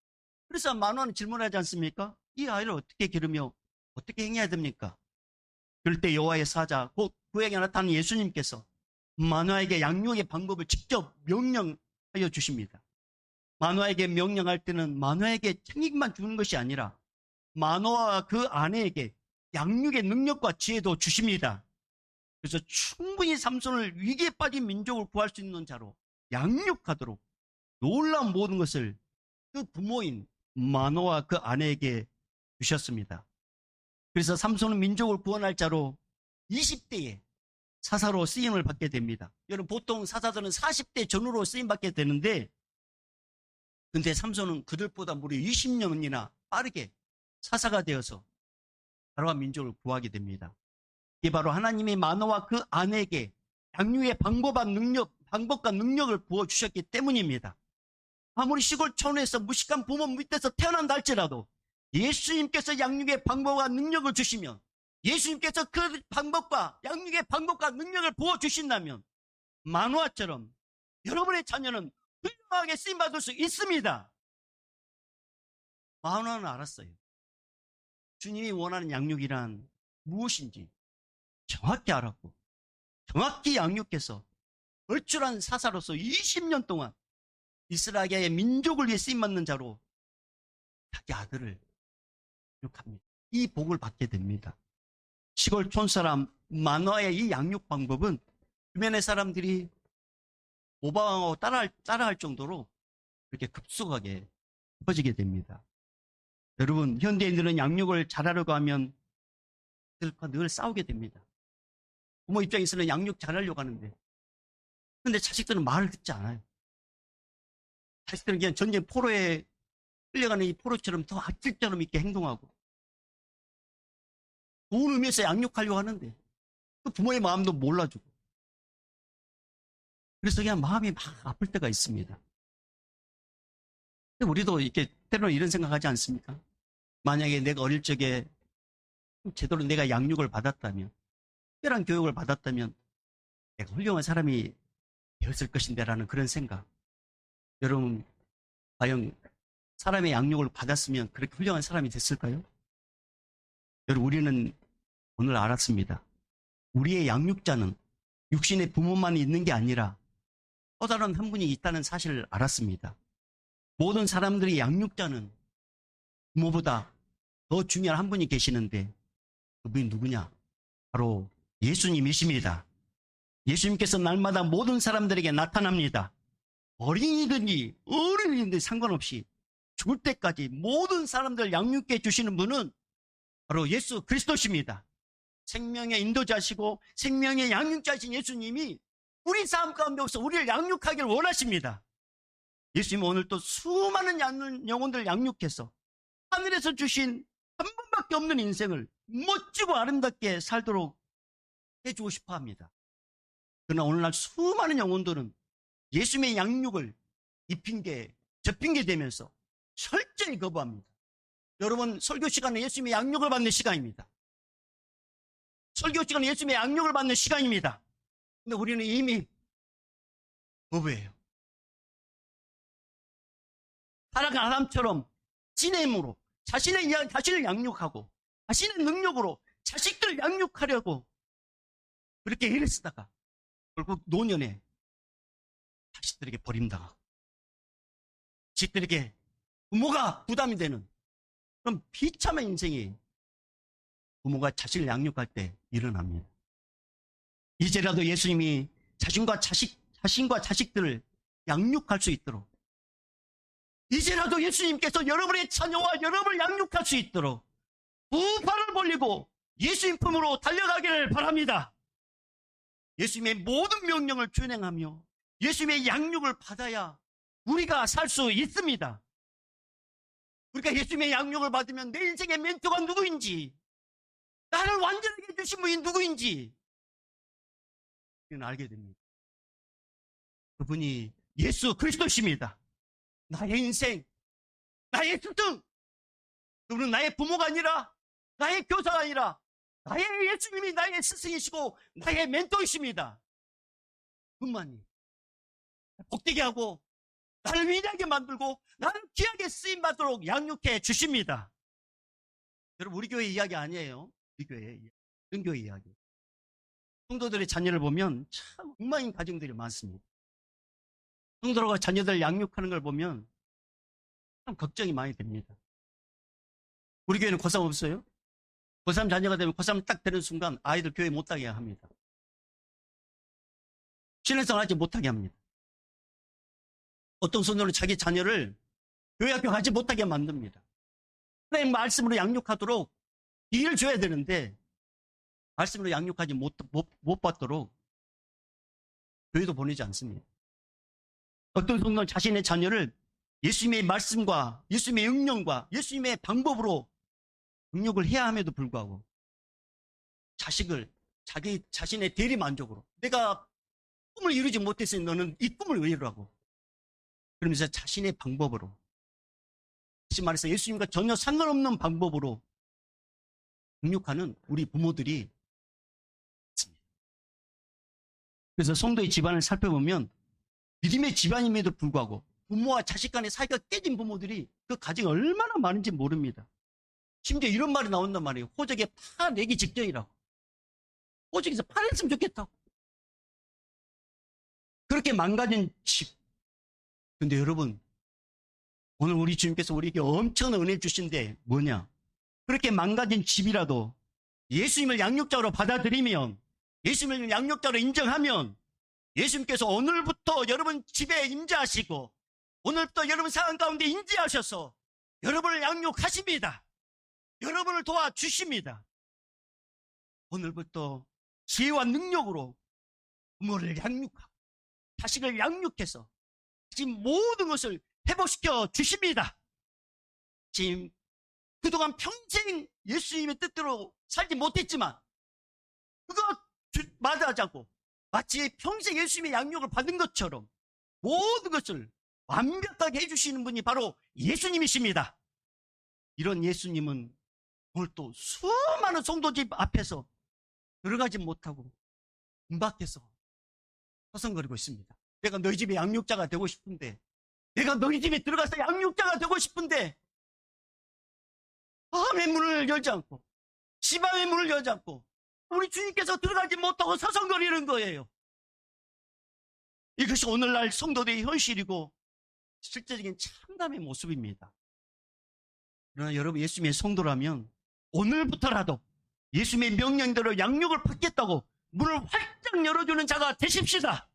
그래서 마노아는 질문하지 않습니까? 이 아이를 어떻게 기르며 어떻게 행해야 됩니까? 그럴 때 여호와의 사자 곧 그에게 나타난 예수님께서 마노아에게 양육의 방법을 직접 명령하여 주십니다. 마노아에게 명령할 때는 마노아에게 책임만 주는 것이 아니라 마노아와 그 아내에게 양육의 능력과 지혜도 주십니다. 그래서 충분히 삼손을 위기에 빠진 민족을 구할 수 있는 자로 양육하도록 놀라운 모든 것을 그 부모인 마노아와 그 아내에게 주셨습니다. 그래서 삼손은 민족을 구원할 자로 20대에 사사로 쓰임을 받게 됩니다. 여러분 보통 사사들은 40대 전후로 쓰임받게 되는데 근데 삼손은 그들보다 무려 20년이나 빠르게 사사가 되어서 나라와 민족을 구하게 됩니다. 이게 바로 하나님이 마노아와 그 아내에게 양육의 방법과 능력을 부어주셨기 때문입니다. 아무리 시골 촌에서 무식한 부모 밑에서 태어난다 할지라도 예수님께서 양육의 방법과 능력을 주시면 예수님께서 그 방법과 양육의 방법과 능력을 부어주신다면 마노아처럼 여러분의 자녀는 훌륭하게 쓰임받을 수 있습니다. 마노아는 알았어요. 주님이 원하는 양육이란 무엇인지 정확히 알았고 정확히 양육해서 얼출한 사사로서 20년 동안 이스라엘의 민족을 위해 쓰임받는 자로 자기 아들을 양육합니다. 이 복을 받게 됩니다. 시골 촌사람 마노아의 이 양육 방법은 주변의 사람들이 모방하고 따라할 정도로 그렇게 급속하게 퍼지게 됩니다. 여러분 현대인들은 양육을 잘하려고 하면 그들과 늘 싸우게 됩니다. 부모 입장에서는 양육 잘하려고 하는데 근데 자식들은 말을 듣지 않아요. 자식들은 그냥 전쟁 포로에 끌려가는 이 포로처럼 더 악질처럼 이렇게 행동하고 좋은 의미에서 양육하려고 하는데 그 부모의 마음도 몰라주고 그래서 그냥 마음이 막 아플 때가 있습니다. 근데 우리도 이렇게 때로는 이런 생각하지 않습니까? 만약에 내가 어릴 적에 제대로 내가 양육을 받았다면 특별한 교육을 받았다면 내가 훌륭한 사람이 되었을 것인데 라는 그런 생각. 여러분 과연 사람의 양육을 받았으면 그렇게 훌륭한 사람이 됐을까요? 여러분 우리는 오늘 알았습니다. 우리의 양육자는 육신의 부모만 있는 게 아니라 또 다른 한 분이 있다는 사실을 알았습니다. 모든 사람들이 양육자는 부모보다 더 중요한 한 분이 계시는데 그분이 누구냐? 바로 예수님이십니다. 예수님께서 날마다 모든 사람들에게 나타납니다. 어린이든지 어른이든지 상관없이 죽을 때까지 모든 사람들을 양육해 주시는 분은 바로 예수 그리스도십니다. 생명의 인도자시고 생명의 양육자신 예수님이 우리 삶 가운데서 우리를 양육하기를 원하십니다. 예수님은 오늘 또 수많은 영혼들을 양육해서 하늘에서 주신 한 번밖에 없는 인생을 멋지고 아름답게 살도록 해주고 싶어 합니다. 그러나 오늘날 수많은 영혼들은 예수님의 양육을 입힌 게 저 핑계 대면서 철저히 거부합니다. 여러분, 설교 시간은 예수님의 양육을 받는 시간입니다. 설교 시간은 예수님의 양육을 받는 시간입니다. 근데 우리는 이미 거부해요. 타락한 아담처럼 진행으로 자신을 양육하고 자신의 능력으로 자식들을 양육하려고 그렇게 애를 쓰다가 결국 노년에 자식들에게 버림당하고 자식들에게 부모가 부담이 되는 그런 비참한 인생이 부모가 자식을 양육할 때 일어납니다. 이제라도 예수님이 자신과 자식들을 양육할 수 있도록, 이제라도 예수님께서 여러분의 자녀와 여러분을 양육할 수 있도록 두 팔을 벌리고 예수님 품으로 달려가기를 바랍니다. 예수님의 모든 명령을 준행하며 예수님의 양육을 받아야 우리가 살 수 있습니다. 우리가 예수님의 양육을 받으면 내 인생의 멘토가 누구인지, 나를 완전하게 해주신 분이 누구인지 우리는 알게 됩니다. 그분이 예수 그리스도십니다. 나의 인생, 나의 스승, 그분은 나의 부모가 아니라, 나의 교사가 아니라 나의 예수님이 나의 스승이시고 나의 멘토이십니다. 그분만이 복되게 하고 나를 위대하게 만들고 나를 귀하게 쓰임받도록 양육해 주십니다. 여러분, 우리 교회 이야기 아니에요. 우리 교회, 다른 교회 이야기. 성도들의 자녀를 보면 참 엉망인 가정들이 많습니다. 성도가 자녀들 양육하는 걸 보면 참 걱정이 많이 됩니다. 우리 교회는 고3 없어요? 고3 자녀가 되면 고3 딱 되는 순간 아이들 교회 못 가게 합니다. 신앙생활 하지 못하게 합니다. 어떤 성도는 자기 자녀를 교회 학교 가지 못하게 만듭니다. 하나님 말씀으로 양육하도록 기회를 줘야 되는데 말씀으로 양육하지 못 받도록 교회도 보내지 않습니다. 어떤 성도는 자신의 자녀를 예수님의 말씀과 예수님의 응령과 예수님의 방법으로 응육을 해야 함에도 불구하고 자식을 자신의 대리만족으로, 내가 꿈을 이루지 못했으니 너는 이 꿈을 왜 이루라고, 그러면서 자신의 방법으로, 다시 말해서 예수님과 전혀 상관없는 방법으로 응육하는 우리 부모들이 있습니다. 그래서 성도의 집안을 살펴보면 믿음의 집안임에도 불구하고 부모와 자식 간의 사이가 깨진 부모들이 그 가정이 얼마나 많은지 모릅니다. 심지어 이런 말이 나온단 말이에요. 호적에 파내기 직전이라고. 호적에서 파냈으면 좋겠다고. 그렇게 망가진 집. 근데 여러분, 오늘 우리 주님께서 우리에게 엄청난 은혜 주신데 뭐냐? 그렇게 망가진 집이라도 예수님을 양육자로 받아들이면, 예수님을 양육자로 인정하면 예수님께서 오늘부터 여러분 집에 임재하시고 오늘부터 여러분 상황 가운데 임재하셔서 여러분을 양육하십니다. 여러분을 도와주십니다. 오늘부터 지혜와 능력으로 부모를 양육하고 자식을 양육해서 지금 모든 것을 회복시켜 주십니다. 지금 그동안 평생 예수님의 뜻대로 살지 못했지만 그거 마다하자고 마치 평생 예수님의 양육을 받은 것처럼 모든 것을 완벽하게 해주시는 분이 바로 예수님이십니다. 이런 예수님은 오늘 또 수많은 성도집 앞에서 들어가지 못하고 문 밖에서 서성거리고 있습니다. 내가 너희 집의 양육자가 되고 싶은데, 내가 너희 집에 들어가서 양육자가 되고 싶은데 마음의 문을 열지 않고 집안의 문을 열지 않고 우리 주님께서 들어가지 못하고 서성거리는 거예요. 이것이 오늘날 성도들의 현실이고 실제적인 참담의 모습입니다. 그러나 여러분, 예수님의 성도라면 오늘부터라도 예수님의 명령대로 양육을 받겠다고 문을 활짝 열어주는 자가 되십시다.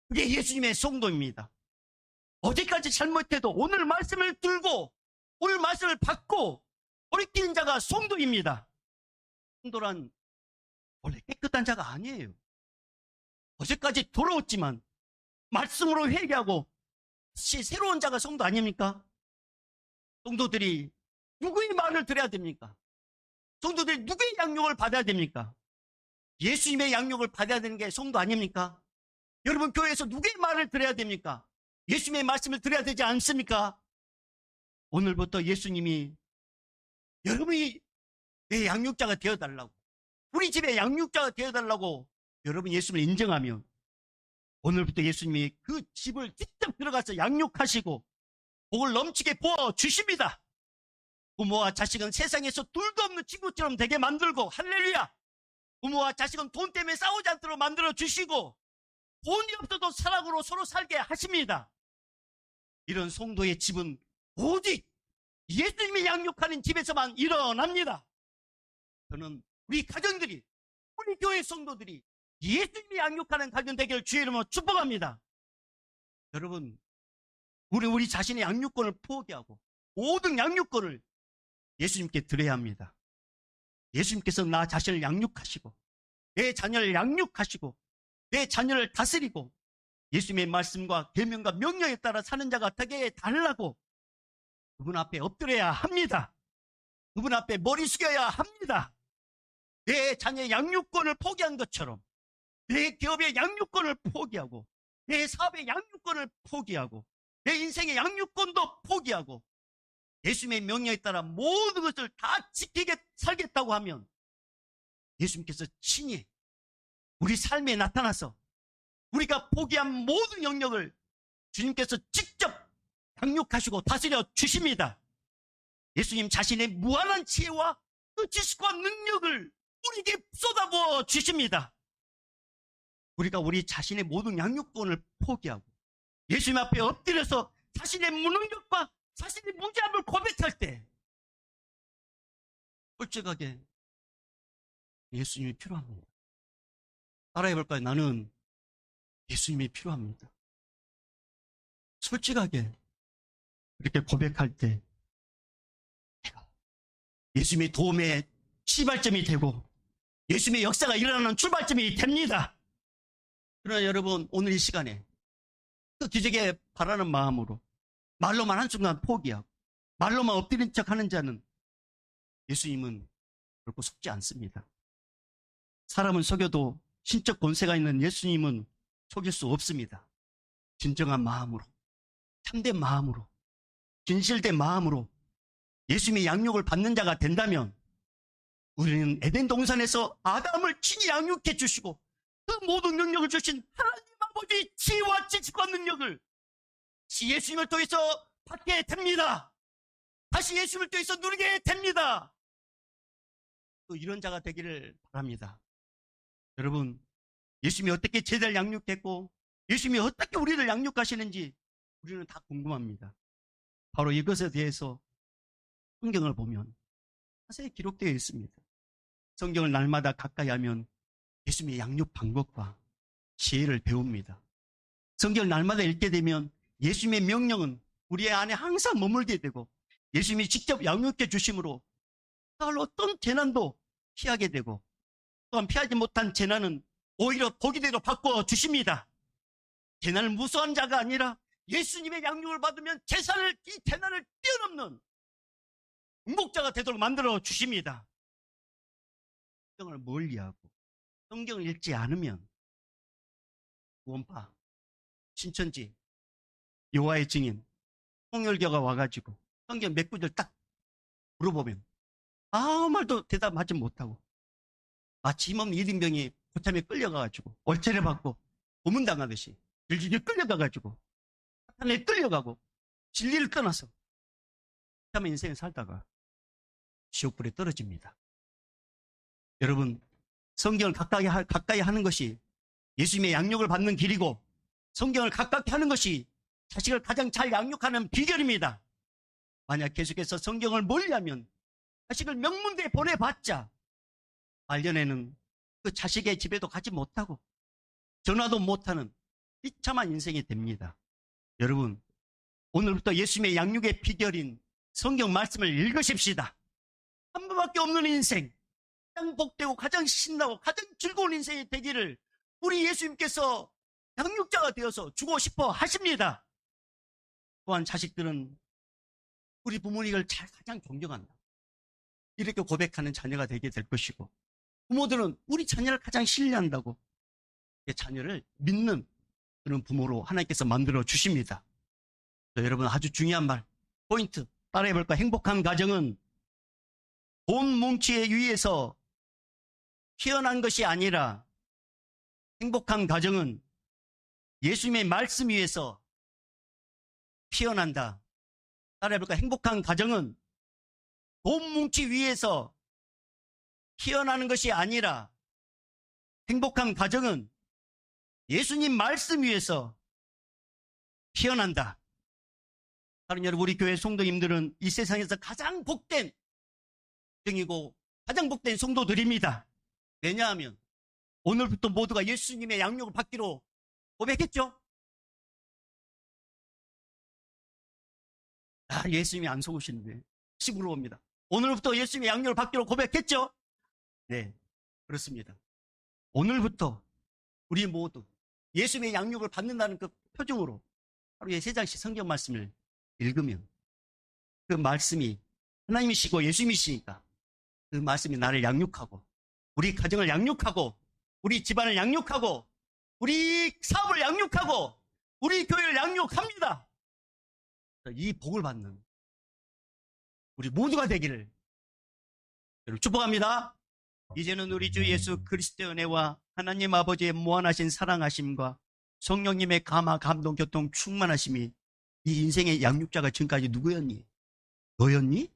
그게 예수님의 성도입니다. 어디까지 잘못해도 오늘 말씀을 들고 오늘 말씀을 받고 돌이키는 자가 성도입니다. 성도란 원래 깨끗한 자가 아니에요. 어제까지 돌아왔지만 말씀으로 회개하고 다시 새로운 자가 성도 아닙니까? 성도들이 누구의 말을 들어야 됩니까? 성도들이 누구의 양육을 받아야 됩니까? 예수님의 양육을 받아야 되는 게 성도 아닙니까? 여러분, 교회에서 누구의 말을 들어야 됩니까? 예수님의 말씀을 들어야 되지 않습니까? 오늘부터 예수님이 여러분이 내 양육자가 되어달라고, 우리 집의 양육자가 되어달라고 여러분 예수님을 인정하면 오늘부터 예수님이 그 집을 직접 들어가서 양육하시고 복을 넘치게 부어주십니다. 부모와 자식은 세상에서 둘도 없는 친구처럼 되게 만들고, 할렐루야! 부모와 자식은 돈 때문에 싸우지 않도록 만들어주시고, 돈이 없어도 사랑으로 서로 살게 하십니다. 이런 성도의 집은 오직 예수님이 양육하는 집에서만 일어납니다. 저는 우리 가정들이, 우리 교회 성도들이 예수님이 양육하는 가정 되기를 주의 이름으로 축복합니다. 여러분, 우리 자신의 양육권을 포기하고 모든 양육권을 예수님께 드려야 합니다. 예수님께서 나 자신을 양육하시고 내 자녀를 양육하시고 내 자녀를 다스리고 예수님의 말씀과 계명과 명령에 따라 사는 자가 되게 달라고 그분 앞에 엎드려야 합니다. 그분 앞에 머리 숙여야 합니다. 내 자녀의 양육권을 포기한 것처럼 내 기업의 양육권을 포기하고 내 사업의 양육권을 포기하고 내 인생의 양육권도 포기하고 예수님의 명령에 따라 모든 것을 다 지키게 살겠다고 하면 예수님께서 친히 우리 삶에 나타나서 우리가 포기한 모든 영역을 주님께서 직접 양육하시고 다스려 주십니다. 예수님 자신의 무한한 지혜와 그 지식과 능력을 우리에게 쏟아부어 주십니다. 우리가 우리 자신의 모든 양육권을 포기하고 예수님 앞에 엎드려서 자신의 무능력과 자신의 무지함을 고백할 때 솔직하게 예수님이 필요합니다. 따라해볼까요? 나는 예수님이 필요합니다. 솔직하게 이렇게 고백할 때 내가 예수님의 도움의 시발점이 되고 예수님의 역사가 일어나는 출발점이 됩니다. 그러나 여러분, 오늘 이 시간에 그 기적에 바라는 마음으로 말로만 한순간 포기하고 말로만 엎드린 척하는 자는 예수님은 결코 속지 않습니다. 사람은 속여도 신적 권세가 있는 예수님은 속일 수 없습니다. 진정한 마음으로, 참된 마음으로, 진실된 마음으로 예수님의 양육을 받는 자가 된다면 우리는 에덴 동산에서 아담을 친히 양육해 주시고 그 모든 능력을 주신 하나님 아버지의 지혜와 지식과 능력을 예수님을 통해서 받게 됩니다. 다시 예수님을 통해서 누리게 됩니다. 또 이런 자가 되기를 바랍니다. 여러분, 예수님이 어떻게 제자를 양육했고 예수님이 어떻게 우리를 양육하시는지 우리는 다 궁금합니다. 바로 이것에 대해서 성경을 보면 자세히 기록되어 있습니다. 성경을 날마다 가까이 하면 예수님의 양육 방법과 지혜를 배웁니다. 성경을 날마다 읽게 되면 예수님의 명령은 우리 안에 항상 머물게 되고 예수님이 직접 양육해 주심으로 어떤 재난도 피하게 되고 또한 피하지 못한 재난은 오히려 복이 되도록 바꿔주십니다. 재난을 무서워한 자가 아니라 예수님의 양육을 받으면 이 재난을 뛰어넘는 응복자가 되도록 만들어 주십니다. 성경을 멀리하고 성경을 읽지 않으면 구원파, 신천지, 여호와의 증인, 홍열교가 와가지고 성경 몇 구절 딱 물어보면 아무 말도 대답하지 못하고 마치 힘없는 이등병이 고참에 끌려가가지고 월차를 받고 고문당하듯이 질질 끌려가가지고 사탄에 끌려가고 진리를 떠나서 참 인생을 살다가 지옥불에 떨어집니다. 여러분, 성경을 가까이 하는 것이 예수님의 양육을 받는 길이고 성경을 가깝게 하는 것이 자식을 가장 잘 양육하는 비결입니다. 만약 계속해서 성경을 멀리하면 자식을 명문대에 보내봤자 말년에는 그 자식의 집에도 가지 못하고 전화도 못하는 비참한 인생이 됩니다. 여러분, 오늘부터 예수님의 양육의 비결인 성경 말씀을 읽으십시다. 한 번밖에 없는 인생, 가장 복되고 가장 신나고 가장 즐거운 인생이 되기를 우리 예수님께서 양육자가 되어서 주고 싶어 하십니다. 또한 자식들은 우리 부모님을 가장 존경한다. 이렇게 고백하는 자녀가 되게 될 것이고 부모들은 우리 자녀를 가장 신뢰한다고 자녀를 믿는 그런 부모로 하나님께서 만들어 주십니다. 여러분 아주 중요한 말, 포인트 따라해볼까? 행복한 가정은 돈 뭉치에 의해서 피어난 것이 아니라 행복한 가정은 예수님의 말씀 위에서 피어난다. 따라해볼까? 행복한 가정은 돈 뭉치 위에서 피어나는 것이 아니라 행복한 가정은 예수님 말씀 위에서 피어난다. 다른 여러분, 우리 교회 성도님들은 이 세상에서 가장 복된 성이고 가장 복된 성도들입니다. 왜냐하면 오늘부터 모두가 예수님의 양육을 받기로 고백했죠. 예수님이 안 속으시는데 식으로 옵니다. 오늘부터 예수님의 양육을 받기로 고백했죠. 네, 그렇습니다. 오늘부터 우리 모두 예수님의 양육을 받는다는 그 표정으로 하루에 3장씩 성경 말씀을 읽으면 그 말씀이 하나님이시고 예수님이시니까 그 말씀이 나를 양육하고 우리 가정을 양육하고 우리 집안을 양육하고 우리 사업을 양육하고 우리 교회를 양육합니다. 이 복을 받는 우리 모두가 되기를 여러분 축복합니다. 이제는 우리 주 예수 그리스도의 은혜와 하나님 아버지의 무한하신 사랑하심과 성령님의 감화 감동 교통 충만하심이 이 인생의 양육자가 지금까지 누구였니? 너였니?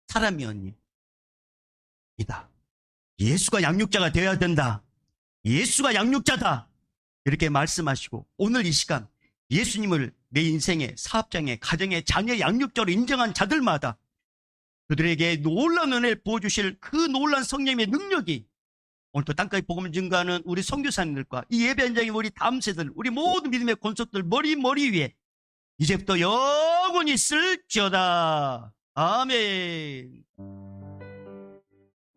사람이었니? 이다. 예수가 양육자가 되어야 된다. 예수가 양육자다. 이렇게 말씀하시고 오늘 이 시간 예수님을 내 인생의 사업장의 가정의 자녀의 양육자로 인정한 자들마다 그들에게 놀라운 은혜를 부어주실 그 놀라운 성령님의 능력이 오늘 또 땅까지 복음을 증거하는 우리 선교사님들과 이 예배 현장의 우리 다음 세대들 우리 모든 믿음의 권속들 머리 위에 이제부터 영원히 있을지어다. 아멘.